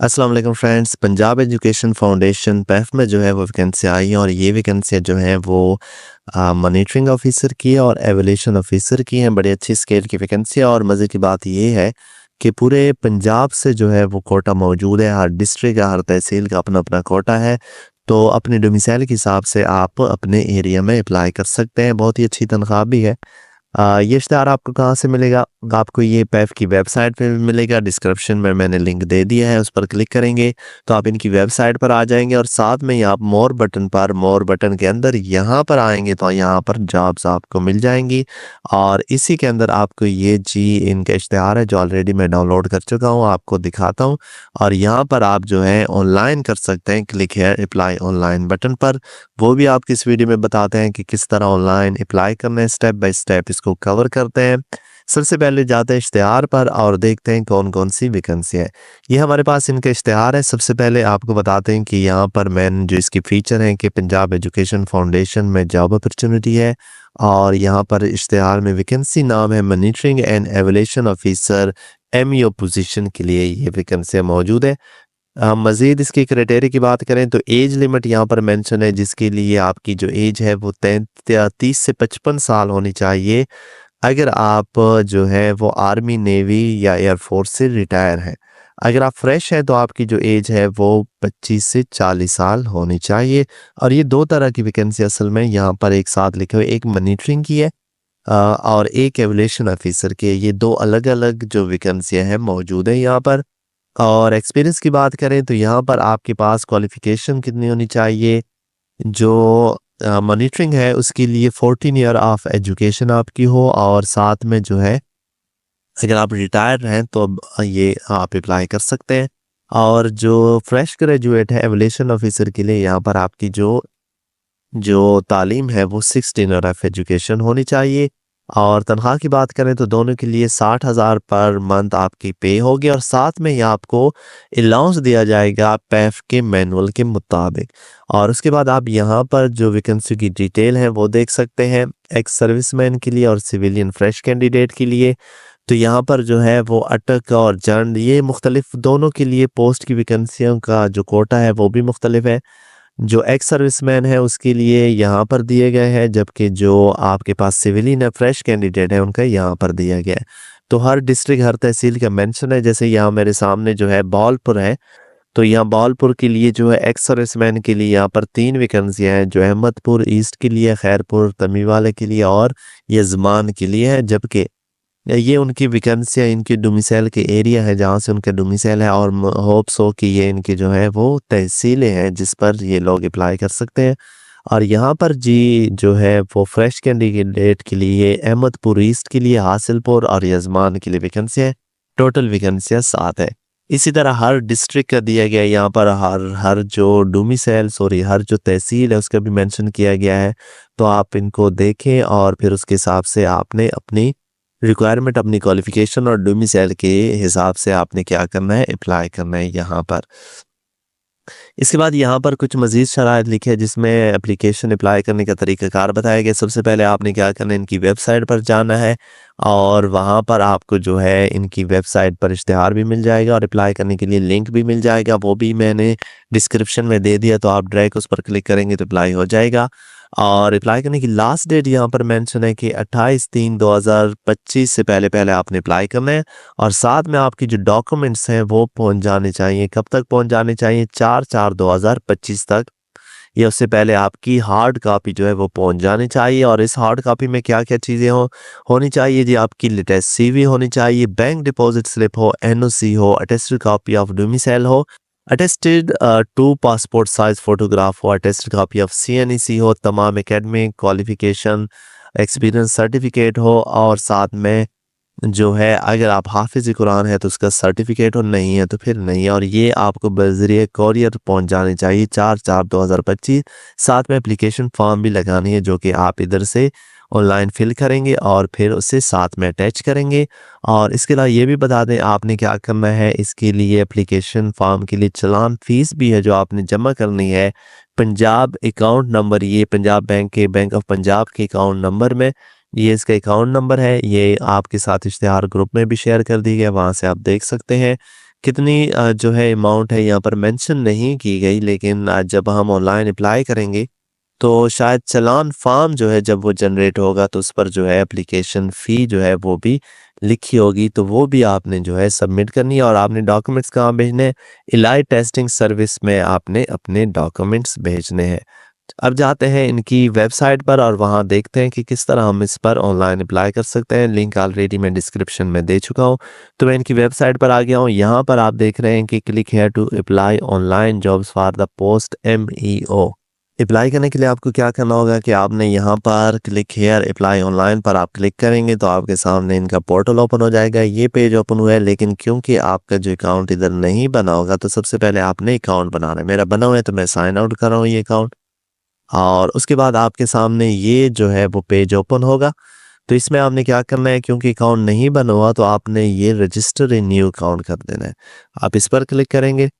अस्सलाम वालेकुम friends. Punjab education foundation PAF में जो है वो वैकेंसी आई है और ये वैकेंसी जो है वो मॉनिटरिंग ऑफिसर की है और एवोल्यूशन ऑफिसर की है। बड़ी अच्छी स्केल की वैकेंसी है और मज़े की बात ये है कि पूरे पंजाब से जो है वो कोटा मौजूद है। हर डिस्ट्रिक्ट का हर तहसील का अपना अपना कोटा है। तो अपने डोमिसाइल के हिसाब से आप अपने एरिया में अप्लाई कर सकते हैं। बहुत ही अच्छी तनख्वाह भी है। ये इश्तिहार आपको कहाँ से मिलेगा? आपको ये पैफ की वेबसाइट पे भी मिलेगा। डिस्क्रिप्शन में मैंने लिंक दे दिया है, उस पर क्लिक करेंगे तो आप इनकी वेबसाइट पर आ जाएंगे और साथ में यहाँ मोर बटन के अंदर यहाँ पर आएंगे तो यहाँ पर जॉब्स आपको मिल जाएंगी। और इसी के अंदर आपको ये इनका इश्तिहार है जो ऑलरेडी मैं डाउनलोड कर चुका हूँ, आपको दिखाता हूँ। और यहाँ पर आप जो है ऑनलाइन कर सकते हैं। क्लिक है अप्लाई ऑनलाइन बटन पर। वो भी आपकी इस वीडियो में बताते हैं कि किस तरह ऑनलाइन अप्लाई करना है। स्टेप बाय स्टेप इसको कवर करते हैं। सबसे पहले जाते हैं इश्तिहार पर और देखते हैं कौन कौन सी वैकेंसी है। ये हमारे पास इनका इश्तिहार है। सबसे पहले आपको बताते हैं कि यहाँ पर मेन जो इसकी फीचर हैं कि पंजाब एजुकेशन फाउंडेशन में जॉब अपॉर्चुनिटी है। और यहाँ पर इश्तिहार में वैकेंसी नाम है monitoring and evolution officer MEO position के लिए ये वैकेंसी मौजूद है। मज़ीद इसकी क्राइटेरिया की बात करें तो एज लिमिट यहाँ पर मेंशन है, जिसके लिए आपकी जो एज है वो 30 से 55 साल होनी चाहिए। अगर आप जो है वो आर्मी, नेवी या एयरफोर्स से रिटायर हैं। अगर आप फ्रेश हैं तो आपकी जो एज है वो 25 से 40 साल होनी चाहिए। और ये दो तरह की वैकेंसी असल में यहाँ पर एक साथ लिखे हुए, एक मॉनिटरिंग की है और एक एवोल्यूशन ऑफिसर की है। ये दो अलग अलग जो वैकेंसियाँ हैं मौजूद है यहाँ पर। और एक्सपीरियंस की बात करें तो यहाँ पर आपके पास क्वालिफ़िकेशन कितनी होनी चाहिए? जो मॉनिटरिंग है उसके लिए 14 ईयर ऑफ एजुकेशन आपकी हो और साथ में जो है अगर आप रिटायर हैं तो अब ये आप अप्लाई कर सकते हैं। और जो फ्रेश ग्रेजुएट है एवोल्यूशन ऑफिसर के लिए यहाँ पर आपकी जो जो तालीम है वो 16 ईयर ऑफ एजुकेशन होनी चाहिए। और तनख्वाह की बात करें तो दोनों के लिए 60,000 पर मंथ आपकी पे होगी और साथ में ही आपको अलाउंस दिया जाएगा पैफ के मैनुअल के मुताबिक। और उसके बाद आप यहाँ पर जो वैकेंसी की डिटेल है वो देख सकते हैं। एक्स सर्विसमैन के लिए और सिविलियन फ्रेश कैंडिडेट के लिए तो यहाँ पर जो है वो अटक और जंड ये मुख्तलिफ दोनों के लिए पोस्ट की वैकेंसियों का जो कोटा है वो भी मुख्तलिफ है। जो एक्स सर्विसमैन है उसके लिए यहाँ पर दिए गए हैं, जबकि जो आपके पास सिविलियन है फ्रेश कैंडिडेट है उनका यहाँ पर दिया गया है। तो हर डिस्ट्रिक्ट हर तहसील का मेंशन है। जैसे यहाँ मेरे सामने जो है बॉलपुर है, तो यहाँ बॉलपुर के लिए जो है एक्स सर्विसमैन के लिए यहाँ पर 3 वैकेंसियाँ हैं, जो अहमदपुर ईस्ट के लिए, खैरपुर तमीवाले के लिए और यजमान के लिए है। जबकि ये उनकी वैकेंसियाँ इनके डोमिसाइल के एरिया है जहाँ से उनका डोमिसाइल है और होप्स हो कि ये इनकी जो है वो तहसीलें हैं जिस पर ये लोग अप्लाई कर सकते हैं। और यहाँ पर जो है वो फ्रेश कैंडिडेट के लिए अहमदपुर ईस्ट के लिए, हासिलपुर और यजमान के लिए वैकेंसी है। टोटल वैकेंसियाँ 7 है। इसी तरह हर डिस्ट्रिक्ट का दिया गया है यहाँ पर, हर हर जो डोमिसाइल हर जो तहसील है उसका भी मेंशन किया गया है। तो आप इनको देखें और फिर उसके हिसाब से आपने अपनी रिक्वायरमेंट, अपनी क्वालिफिकेशन और डोमिसाइल के हिसाब से आपने क्या करना है, अप्लाई करना है यहाँ पर। इसके बाद यहाँ पर कुछ मज़ीद शराइत लिखे हैं जिसमें एप्लीकेशन अप्लाई करने का तरीक़ाकार बताया गया। सबसे पहले आपने क्या करना है, इनकी वेबसाइट पर जाना है और वहाँ पर आपको जो है इनकी वेबसाइट पर इश्तिहार भी मिल जाएगा और अप्लाई करने के लिए लिंक भी मिल जाएगा। वो भी मैंने डिस्क्रिप्शन में दे दिया, तो आप डायरेक्ट उस पर क्लिक करेंगे तो अप्लाई हो जाएगा। और अप्लाई करने की लास्ट डेट यहाँ पर मेंशन है कि 28/3/2025 से पहले पहले आपने अप्लाई करना है। और साथ में आपकी जो डॉक्यूमेंट्स हैं वो पहुंच जाने चाहिए। कब तक पहुंच जाने चाहिए? 4/4/2025 तक। या उससे पहले आपकी हार्ड कॉपी जो है वो पहुंच जानी चाहिए। और इस हार्ड कॉपी में क्या क्या चीज़ें होनी चाहिए जी? आपकी लेटेस्ट सीवी होनी चाहिए, बैंक डिपॉजिट स्लिप हो, एनओसी हो, अटेस्टेड कॉपी ऑफ डोमिसाइल हो, अटेस्टेड 2 पासपोर्ट साइज फोटोग्राफ हो, अटेस्टेड कॉपी ऑफ सीएनईसी हो, तमाम एकेडमिक क्वालिफिकेशन एक्सपीरियंस सर्टिफिकेट हो और साथ में जो है अगर आप हाफिज़ कुरान है तो उसका सर्टिफिकेट हो, नहीं है तो फिर नहीं है। और ये आपको बज़रिए कोरियर पहुंच जाने चाहिए 4/4/2025। साथ में एप्लीकेशन फॉर्म भी लगानी है जो कि आप इधर से ऑनलाइन फिल करेंगे और फिर उसे साथ में अटैच करेंगे। और इसके अलावा ये भी बता दें आपने क्या करना है, इसके लिए एप्लीकेशन फॉर्म के लिए चालान फ़ीस भी है जो आपने जमा करनी है। पंजाब अकाउंट नंबर, ये पंजाब बैंक के, बैंक ऑफ पंजाब के अकाउंट नंबर में, ये इसका अकाउंट नंबर है। ये आपके साथ इश्तिहार ग्रुप में भी शेयर कर दी गया, वहाँ से आप देख सकते हैं कितनी जो है अमाउंट है यहाँ पर मेंशन नहीं की गई, लेकिन जब हम ऑनलाइन अप्लाई करेंगे तो शायद चालान फॉर्म जो है जब वो जनरेट होगा तो उस पर जो है एप्लीकेशन फ़ी जो है वो भी लिखी होगी, तो वो भी आपने जो है सबमिट करनी है और आपने डॉक्यूमेंट्स कहाँ भेजने हैं, इलाही टेस्टिंग सर्विस में आपने अपने डॉक्यूमेंट्स भेजने हैं। अब जाते हैं इनकी वेबसाइट पर और वहाँ देखते हैं कि किस तरह हम इस पर ऑनलाइन अप्लाई कर सकते हैं। लिंक ऑलरेडी मैं डिस्क्रिप्शन में दे चुका हूँ। तो मैं इनकी वेबसाइट पर आ गया हूँ। यहाँ पर आप देख रहे हैं कि click here to apply online jobs for the post MEO। Apply करने के लिए आपको क्या करना होगा कि आपने यहाँ पर क्लिक हियर अप्लाई ऑनलाइन पर आप क्लिक करेंगे तो आपके सामने इनका पोर्टल ओपन हो जाएगा। ये पेज ओपन हुआ है, लेकिन क्योंकि आपका जो अकाउंट इधर नहीं बना होगा तो सबसे पहले आपने अकाउंट बनाना है। मेरा बना हुआ है तो मैं साइन आउट कर रहा हूँ ये अकाउंट, और उसके बाद आपके सामने ये जो है वो पेज ओपन होगा। तो इसमें आपने क्या करना है, क्योंकि अकाउंट नहीं बना हुआ तो आपने ये रजिस्टर ए न्यू अकाउंट कर देना है। आप इस पर क्लिक करेंगे,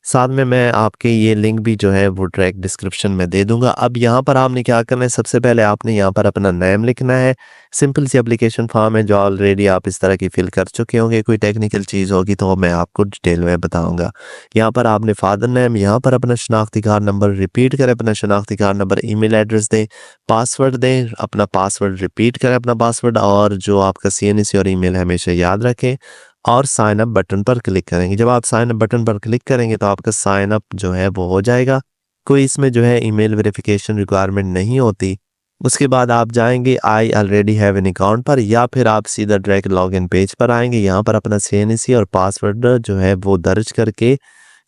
साथ में मैं आपके ये लिंक भी जो है वो डायरेक्ट डिस्क्रिप्शन में दे दूंगा। अब यहाँ पर आपने क्या करना है, सबसे पहले आपने यहाँ पर अपना नेम लिखना है। सिंपल सी एप्लीकेशन फॉर्म है जो ऑलरेडी आप इस तरह की फिल कर चुके होंगे। कोई टेक्निकल चीज़ होगी तो मैं आपको डिटेल में बताऊंगा। यहाँ पर आपने फादर नेम, यहाँ पर अपना शनाख्ती कार्ड नंबर रिपीट करें, अपना शनाख्ती कार्ड नंबर, ईमेल एड्रेस दें, पासवर्ड दें, अपना पासवर्ड रिपीट करें अपना पासवर्ड, और जो आपका CNC और ईमेल हमेशा याद रखें, और साइन अप बटन पर क्लिक करेंगे। जब आप साइन अप बटन पर क्लिक करेंगे तो आपका साइन अप जो है वो हो जाएगा। कोई इसमें जो है ईमेल वेरिफिकेशन रिक्वायरमेंट नहीं होती। उसके बाद आप जाएंगे I already have an account पर, या फिर आप सीधा डायरेक्ट लॉगिन पेज पर आएंगे। यहाँ पर अपना CNC और पासवर्ड जो है वो दर्ज करके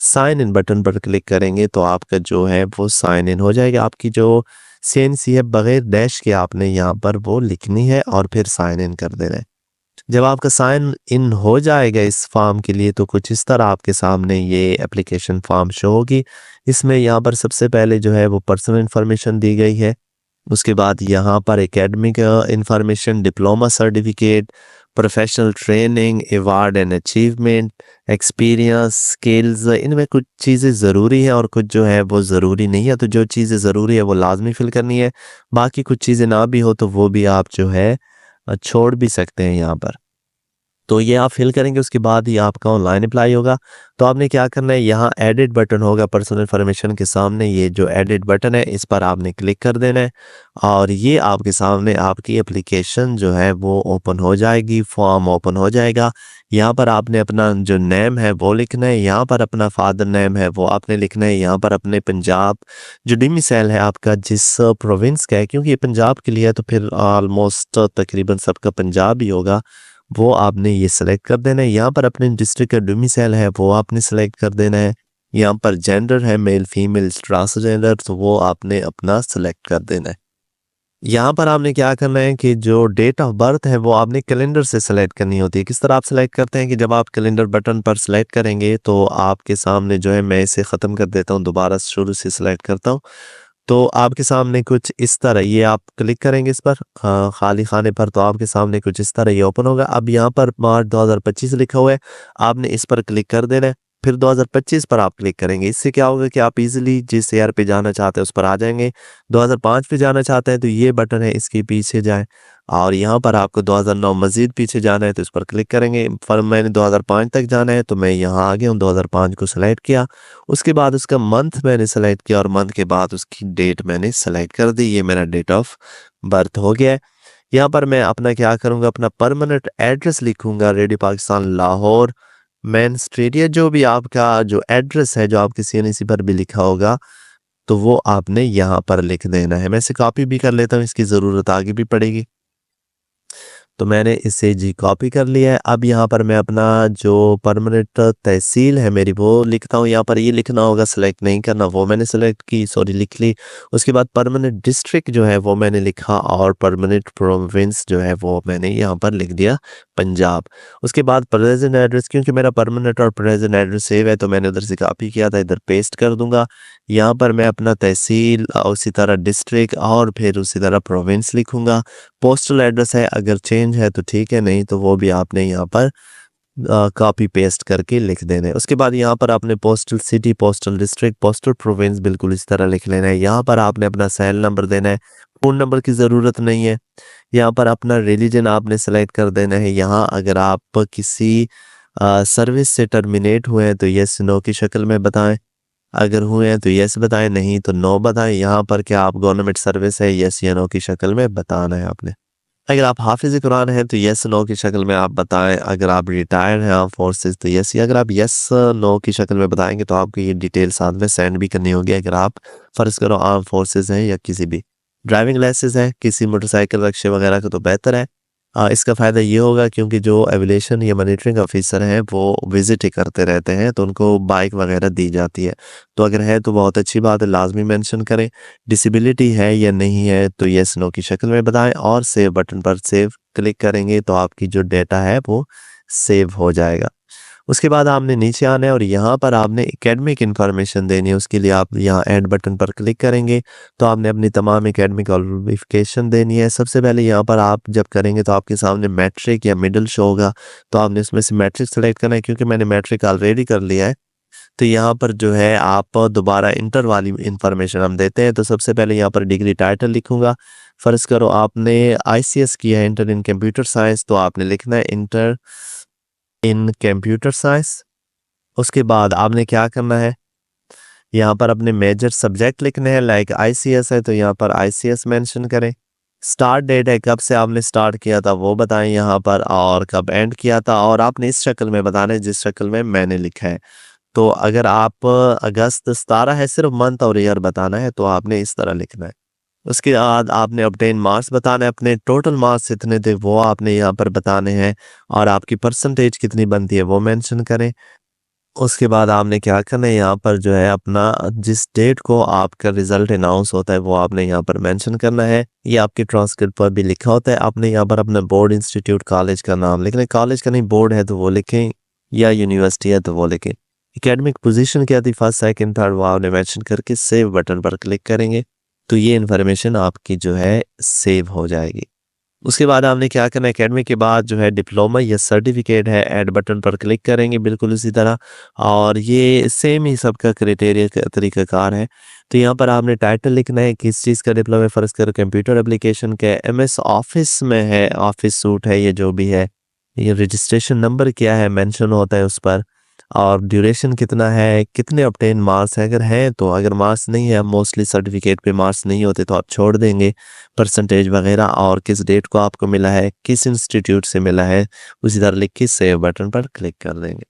साइन इन बटन पर क्लिक करेंगे तो आपका जो है वो साइन इन हो जाएगा। आपकी जो CNC है बगैर डैश के आपने यहाँ पर वो लिखनी है और फिर साइन इन कर देना है। जब आपका साइन इन हो जाएगा इस फॉर्म के लिए तो कुछ इस तरह आपके सामने ये एप्लीकेशन फॉर्म शो होगी। इसमें यहाँ पर सबसे पहले जो है वो पर्सनल इन्फॉर्मेशन दी गई है। उसके बाद यहाँ पर academic information, diploma certificate, professional training, award and achievement, experience, skills, इनमें कुछ चीज़ें ज़रूरी हैं और कुछ जो है वो ज़रूरी नहीं है। तो जो चीज़ें ज़रूरी है वो लाजमी फिल करनी है। बाकी कुछ चीज़ें ना भी हो तो वो भी आप जो है छोड़ भी सकते हैं यहाँ पर। तो ये आप फिल करेंगे, उसके बाद ही आपका ऑनलाइन अप्लाई होगा। तो आपने क्या करना है, यहाँ एडिट बटन होगा पर्सनल इन्फॉर्मेशन के सामने, ये जो एडिट बटन है इस पर आपने क्लिक कर देना है और ये आपके सामने आपकी एप्लीकेशन जो है वो ओपन हो जाएगी, फॉर्म ओपन हो जाएगा। यहाँ पर आपने अपना जो नेम है वो लिखना है, यहाँ पर अपना फादर नेम है वो आपने लिखना है, यहाँ पर अपने पंजाब जो डोमिसाइल है आपका जिस प्रोविंस का है, क्योंकि ये पंजाब के लिए है तो फिर ऑलमोस्ट तकरीबन सबका पंजाब ही होगा, वो आपने ये सेलेक्ट कर देना है। यहाँ पर अपने डिस्ट्रिक्ट का डोमिसाइल है वो आपने सेलेक्ट कर देना है। यहाँ पर जेंडर है मेल फीमेल ट्रांसजेंडर, तो वो आपने अपना सेलेक्ट कर देना है। यहाँ पर आपने क्या करना है कि जो डेट ऑफ बर्थ है वो आपने कैलेंडर से सेलेक्ट करनी होती है। किस तरह आप सेलेक्ट करते हैं कि जब आप कैलेंडर बटन पर सेलेक्ट करेंगे तो आपके सामने जो है, मैं इसे ख़त्म कर देता हूँ, दोबारा शुरू से सेलेक्ट करता हूँ। तो आपके सामने कुछ इस तरह, ये आप क्लिक करेंगे इस पर खाली खाने पर तो आपके सामने कुछ इस तरह ये ओपन होगा। अब यहाँ पर मार्च 2025 लिखा हुआ है, आपने इस पर क्लिक कर देना है, फिर 2025 पर आप क्लिक करेंगे। इससे क्या होगा कि आप इजीली जिस ईयर पे जाना चाहते हैं उस पर आ जाएंगे। 2005 पे जाना चाहते हैं तो ये बटन है, इसके पीछे जाएं, और यहाँ पर आपको 2009 मजीद पीछे जाना है तो इस पर क्लिक करेंगे। पर मैंने 2005 तक जाना है तो मैं यहाँ आ गया हूँ, 2005 को सेलेक्ट किया। उसके बाद उसका मंथ मैंने सेलेक्ट किया और मंथ के बाद उसकी डेट मैंने सेलेक्ट कर दी। ये मेरा डेट ऑफ बर्थ हो गया है। यहाँ पर मैं अपना क्या करूँगा, अपना परमानेंट एड्रेस लिखूँगा, radio Pakistan Lahore main street, या जो भी आपका जो एड्रेस है जो आपके CNC पर भी लिखा होगा तो वो आपने यहाँ पर लिख देना है। मैं इसे कॉपी भी कर लेता हूँ, इसकी ज़रूरत आगे भी पड़ेगी। तो मैंने इसे जी कॉपी कर लिया है। अब यहाँ पर मैं अपना जो परमानेंट तहसील है मेरी वो लिखता हूँ। यहाँ पर ये लिखना होगा, सेलेक्ट नहीं करना, वो मैंने सेलेक्ट की, सॉरी लिख ली। उसके बाद परमानेंट डिस्ट्रिक्ट जो है वो मैंने लिखा और परमानेंट प्रोविंस जो है वो मैंने यहाँ पर लिख दिया पंजाब। उसके बाद प्रेजेंट एड्रेस, क्योंकि मेरा परमानेंट और प्रेजेंट एड्रेस सेव है तो मैंने उधर से कॉपी किया था, इधर पेस्ट कर दूंगा। यहाँ पर मैं अपना तहसील, उसी तरह डिस्ट्रिक्ट और फिर उसी तरह प्रोविंस लिखूंगा। पोस्टल एड्रेस है, अगर चेंज है तो ठीक है, नहीं तो वो भी आपने यहाँ पर कॉपी पेस्ट करके लिख देना है। उसके बाद यहाँ पर आपने postal city, postal district, postal province बिल्कुल इस तरह लिख लेना है। यहाँ पर आपने अपना सेल नंबर देना है, फ़ोन नंबर की ज़रूरत नहीं है। यहाँ पर अपना रिलीजन आपने सेलेक्ट कर देना है। यहाँ अगर आप किसी सर्विस से टर्मिनेट हुए हैं तो येस नो की शक्ल में बताएं। अगर हुए हैं तो येस बताएं, नहीं तो नो बताएं। यहाँ पर क्या आप गवर्नमेंट सर्विस है, येस या नो की शक्ल में बताना है आपने। अगर आप हाफिज़ कुरान हैं तो येस नो की शक्ल में आप बताएं। अगर आप रिटायर्ड हैं आर्म फोर्सेस तो येस, या अगर आप येस नो की शक्ल में बताएंगे तो आपको ये डिटेल साथ में सेंड भी करनी होगी। अगर आप फ़र्ज़ करो आर्म फोर्सेस हैं या किसी भी ड्राइविंग लाइसेंस है किसी मोटरसाइकिल रिक्शे वगैरह का तो बेहतर है। इसका फ़ायदा ये होगा क्योंकि जो एविएशन या मॉनिटरिंग ऑफिसर हैं वो विज़िट ही करते रहते हैं तो उनको बाइक वगैरह दी जाती है। तो अगर है तो बहुत अच्छी बात है, लाज़मी मेंशन करें। डिसेबिलिटी है या नहीं है तो येस नो की शक्ल में बताएं और सेव बटन पर सेव क्लिक करेंगे तो आपकी जो डेटा है वो सेव हो जाएगा। उसके बाद आपने नीचे आना है और यहाँ पर आपने एकेडमिक इन्फॉर्मेशन देनी है। उसके लिए आप यहाँ ऐड बटन पर क्लिक करेंगे तो आपने अपनी तमाम एकेडमिक क्वालिफिकेशन देनी है। सबसे पहले यहाँ पर आप जब करेंगे तो आपके सामने मैट्रिक या मिडिल शो होगा, तो आपने उसमें से मैट्रिक सेलेक्ट करना है। क्योंकि मैंने मैट्रिक ऑलरेडी कर लिया है तो यहाँ पर जो है आप दोबारा इंटर वाली इंफॉर्मेशन हम देते हैं। तो सबसे पहले यहाँ पर डिग्री टाइटल लिखूंगा। फ़र्ज़ करो आपने आईसीएस किया है, इंटर इन कंप्यूटर साइंस, तो आपने लिखना है इंटर इन कंप्यूटर साइंस। उसके बाद आपने क्या करना है, यहाँ पर अपने मेजर सब्जेक्ट लिखने हैं। लाइक आईसीएस है तो यहाँ पर आईसीएस मेंशन करें। स्टार्ट डेट है, कब से आपने स्टार्ट किया था वो बताएं यहाँ पर, और कब एंड किया था, और आपने इस शक्ल में बताना है जिस शक्ल में मैंने लिखा है। तो अगर आप अगस्त 17 है, सिर्फ मंथ और ईयर बताना है तो आपने इस तरह लिखना है। उसके बाद आपने ऑब्टेन मार्क्स बताना है, अपने टोटल मार्क्स कितने थे वो आपने यहाँ पर बताने हैं, और आपकी परसेंटेज कितनी बनती है वो मेंशन करें। उसके बाद आपने क्या करना है, यहाँ पर जो है अपना जिस डेट को आपका रिजल्ट अनाउंस होता है वो आपने यहाँ पर मेंशन करना है। ये आपके ट्रांसक्रिप्ट पर भी लिखा होता है। आपने यहाँ पर अपना बोर्ड, इंस्टीट्यूट, कॉलेज का नाम लिखना है। कॉलेज का नहीं, बोर्ड है तो वो लिखें, या यूनिवर्सिटी है तो वो लिखें। एकेडमिक पोजीशन क्या थी, फर्स्ट सेकंड थर्ड, वो आपने मेंशन करके सेव बटन पर क्लिक करेंगे तो ये इन्फॉर्मेशन आपकी जो है सेव हो जाएगी। उसके बाद आपने क्या करना है, एकेडमी के बाद जो है डिप्लोमा या सर्टिफिकेट है, ऐड बटन पर क्लिक करेंगे बिल्कुल उसी तरह, और ये सेम ही सबका क्राइटेरिया का तरीकाकार है। तो यहाँ पर आपने टाइटल लिखना है किस चीज़ का डिप्लोमा है। फ़र्ज़ करो कंप्यूटर एप्लीकेशन का, एमएस ऑफिस में है, ऑफिस सूट है, ये जो भी है। ये रजिस्ट्रेशन नंबर क्या है मेंशन होता है उस पर, और ड्यूरेशन कितना है, कितने ऑब्टेन मार्क्स है अगर हैं तो। अगर मार्क्स नहीं है, मोस्टली सर्टिफिकेट पे मार्क्स नहीं होते तो आप छोड़ देंगे, परसेंटेज वगैरह, और किस डेट को आपको मिला है, किस इंस्टीट्यूट से मिला है, उसी तरह लिख के सेव बटन पर क्लिक कर देंगे।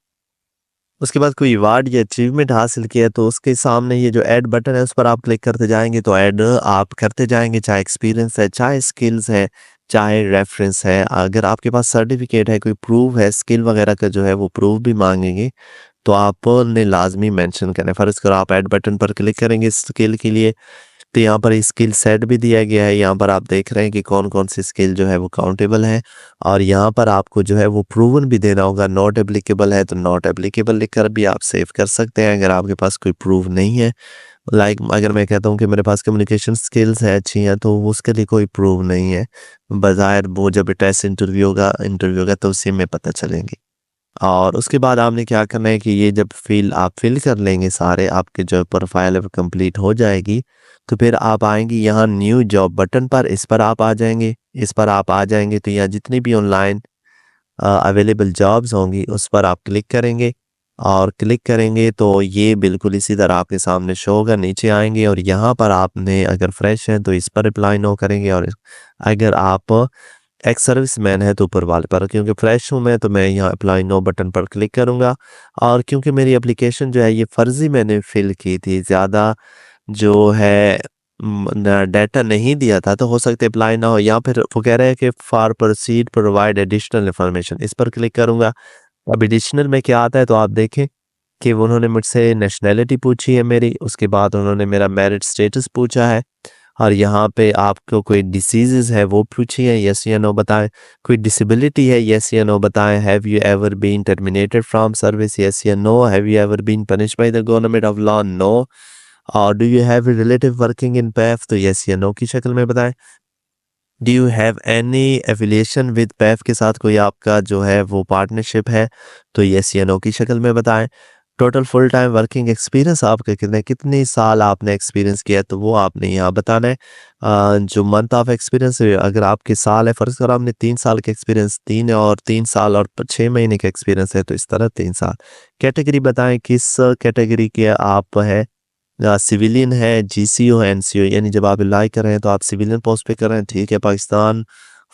उसके बाद कोई अवार्ड या अचीवमेंट हासिल किया है तो उसके सामने ये जो ऐड बटन है उस पर आप क्लिक करते जाएंगे तो ऐड आप करते जाएंगे, चाहे एक्सपीरियंस है, चाहे स्किल्स है, चाहे रेफरेंस है। अगर आपके पास सर्टिफिकेट है, कोई प्रूफ है स्किल वगैरह का जो है वो प्रूफ भी मांगेंगे तो आपने लाजमी मेंशन करना है। फ़र्ज़ करो आप ऐड बटन पर क्लिक करेंगे स्किल के लिए तो यहाँ पर स्किल सेट भी दिया गया है। यहाँ पर आप देख रहे हैं कि कौन-कौन सी स्किल जो है वो काउंटेबल है, और यहाँ पर आपको जो है वो प्रूवन भी देना होगा। नॉट एप्लीकेबल है तो नॉट एप्लीकेबल लिखकर भी आप सेव कर सकते हैं अगर आपके पास कोई प्रूफ नहीं है। लाइक अगर मैं कहता हूँ कि मेरे पास कम्युनिकेशन स्किल्स है अच्छी हैं तो उसके लिए कोई प्रूफ नहीं है। बज़ाहिर वो जब टेस्ट इंटरव्यू होगा तो उसी में पता चलेंगी। और उसके बाद आपने क्या करना है कि ये जब आप फिल कर लेंगे सारे, आपके जो प्रोफाइल है वो कंप्लीट हो जाएगी तो फिर आप आएंगे यहाँ न्यू जॉब बटन पर, इस पर आप आ जाएंगे। इस पर आप आ जाएंगे तो यहाँ जितनी भी ऑनलाइन अवेलेबल जॉब्स होंगी उस पर आप क्लिक करेंगे, और क्लिक करेंगे तो ये बिल्कुल इसी तरह आपके सामने शो होगा। नीचे आएंगे और यहाँ पर आपने अगर फ्रेश हैं तो इस पर अप्लाई नो करेंगे, और अगर आप एक्स सर्विस मैन है तो ऊपर वाले पर। क्योंकि फ्रेश हूँ मैं तो मैं यहाँ अप्लाई नो बटन पर क्लिक करूँगा, और क्योंकि मेरी एप्लीकेशन जो है ये फ़र्ज़ी मैंने फ़िल की थी, ज़्यादा जो है डाटा नहीं दिया था तो हो सकता है अप्लाई ना हो। या फिर वो कह रहे हैं कि for proceed provide additional information, इस पर क्लिक करूँगा। अब एडिशनल में क्या आता है तो आप देखें कि उन्होंने मुझसे नेशनैलिटी पूछी है मेरी, उसके बाद उन्होंने मेरा मैरिड स्टेटस पूछा है, और यहाँ पे आपको कोई डिसीज़ेज़ है वो पूछी है, येस या नो बताएं। कोई डिसेबिलिटी है, येस या नो बताएं। Have you ever been terminated from service, yes या no. Have you ever been punished by the government of law, no. और do you have relative working in PEF, तो yes या no की शक्ल में बताएं। Do you have any affiliation with PEF, के साथ कोई आपका जो है वो पार्टनरशिप है, तो येस या नो की शक्ल में बताएं। Total full time working experience आपका कितने साल आपने एक्सपीरियंस किया है, तो वो आपने यहाँ बताना है। जो मंथ ऑफ एक्सपीरियंस अगर आपके साल है, फ़र्ज़ करो आपने 3 साल का एक्सपीरियंस 3 और 3 साल और 6 महीने का एक्सपीरियंस है, तो इस तरह 3 साल। कैटेगरी बताएँ किस कैटेगरी के आप हैं? सिविलियन है, जीसीओ है, एनसीओ, यानी जब आप अप्लाई कर रहे हैं तो आप सिविलियन पोस्ट पे कर रहे हैं, ठीक है। पाकिस्तान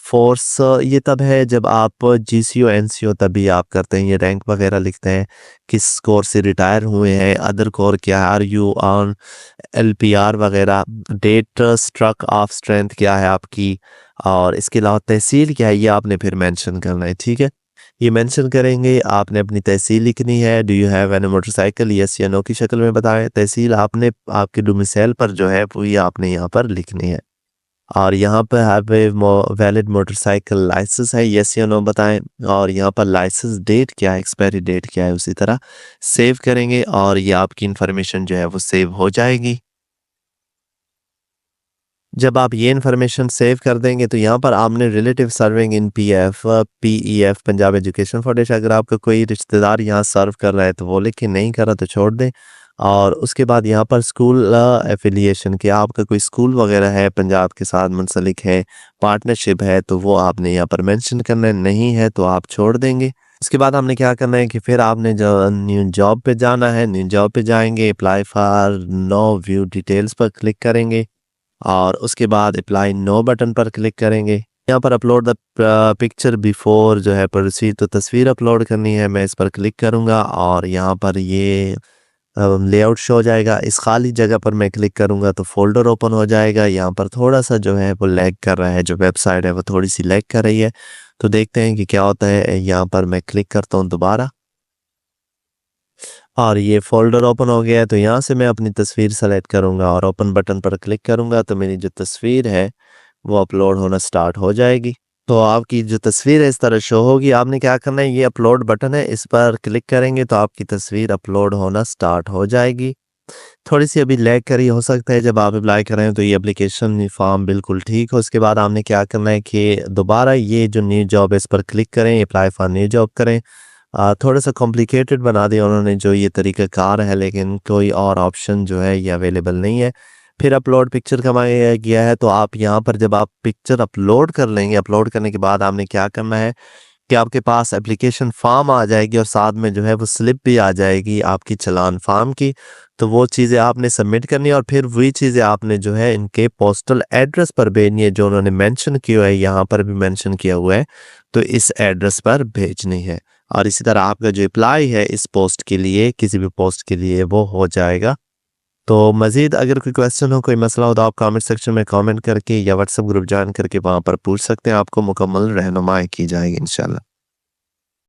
फ़ोर्स ये तब है जब आप जीसीओ, एनसीओ तभी आप करते हैं, ये रैंक वगैरह लिखते हैं, किस कोर से रिटायर हुए हैं, अदर कोर क्या है, आर यू ऑन एलपीआर वगैरह, डेट स्ट्रक ऑफ स्ट्रेंथ क्या है आपकी, और इसके अलावा तहसील क्या है, ये आपने फिर मेंशन करना है, ठीक है। ये मेंशन करेंगे, आपने अपनी तहसील लिखनी है। Do you have any motorcycle, yes या नो की शक्ल में बताएं। तहसील आपने आपके डोमिसाइल पर जो है वो ये आपने यहाँ पर लिखनी है। और यहाँ पर have a valid motorcycle license है, यस या नो बताएं। और यहाँ पर लाइसेंस डेट क्या है, एक्सपायरी डेट क्या है, उसी तरह सेव करेंगे और ये आपकी इंफॉर्मेशन जो है वो सेव हो जाएगी। जब आप ये इन्फॉर्मेशन सेव कर देंगे तो यहाँ पर आपने relative serving in PF, PEF, Punjab education foundation, अगर आपका कोई रिश्तेदार यहाँ सर्व कर रहा है तो वो लिखें, नहीं कर रहा तो छोड़ दें। और उसके बाद यहाँ पर स्कूल एफिलिएशन के, आपका कोई स्कूल वगैरह है पंजाब के साथ मुंसलिक है, पार्टनरशिप है, तो वो आपने यहाँ पर मेंशन करना है, नहीं है तो आप छोड़ देंगे। उसके बाद हमने क्या करना है कि फिर आपने जो न्यू जॉब पे जाना है, न्यू जॉब पे जाएंगे, apply for now view details पर क्लिक करेंगे और उसके बाद अप्लाई नो बटन पर क्लिक करेंगे। यहाँ पर अपलोड द पिक्चर बिफोर जो है प्रोसीड, तो तस्वीर अपलोड करनी है, मैं इस पर क्लिक करूँगा और यहाँ पर ये लेआउट शो हो जाएगा। इस खाली जगह पर मैं क्लिक करूँगा तो फ़ोल्डर ओपन हो जाएगा। यहाँ पर थोड़ा-सा जो है वो लैग कर रहा है, जो वेबसाइट है वो थोड़ी-सी लैग कर रही है। तो देखते हैं कि क्या होता है। यहाँ पर मैं क्लिक करता हूँ दोबारा और ये फ़ोल्डर ओपन हो गया है, तो यहाँ से मैं अपनी तस्वीर सेलेक्ट करूँगा और ओपन बटन पर क्लिक करूँगा तो मेरी जो तस्वीर है वो अपलोड होना स्टार्ट हो जाएगी। तो आपकी जो तस्वीर है इस तरह शो होगी। आपने क्या करना है, ये अपलोड बटन है, इस पर क्लिक करेंगे तो आपकी तस्वीर अपलोड होना स्टार्ट हो जाएगी। थोड़ी-सी अभी लैग करी हो सकता है जब आप अप्लाई कर रहे हैं, तो ये एप्लीकेशन फॉर्म बिल्कुल ठीक हो। उसके बाद आपने क्या करना है कि दोबारा ये जो न्यू जॉब है इस पर क्लिक करें, अप्लाई फॉर न्यू जॉब करें। थोड़ा-सा कॉम्प्लिकेटेड बना दिया उन्होंने जो ये तरीक़ाकार है, लेकिन कोई और ऑप्शन जो है ये अवेलेबल नहीं है। फिर अपलोड पिक्चर का माँगा गया है, तो आप यहाँ पर जब आप पिक्चर अपलोड कर लेंगे, अपलोड करने के बाद आपने क्या करना है कि आपके पास एप्लीकेशन फॉर्म आ जाएगी और साथ में जो है वो स्लिप भी आ जाएगी आपकी चालान फॉर्म की। तो वो चीज़ें आपने सबमिट करनी है और फिर वही चीज़ें आपने जो है इनके पोस्टल एड्रेस पर भेजनी है, जो उन्होंने मेंशन किया है, यहाँ पर भी मेंशन किया हुआ है, तो इस एड्रेस पर भेजनी है। और इसी तरह आपका जो अप्लाई है इस पोस्ट के लिए, किसी भी पोस्ट के लिए, वो हो जाएगा। तो मज़ीद अगर कोई क्वेश्चन हो, कोई मसला हो, तो आप कमेंट सेक्शन में कमेंट करके या व्हाट्सएप ग्रुप जॉइन करके वहाँ पर पूछ सकते हैं, आपको मुकम्मल रहनुमाई की जाएगी इंशाल्लाह।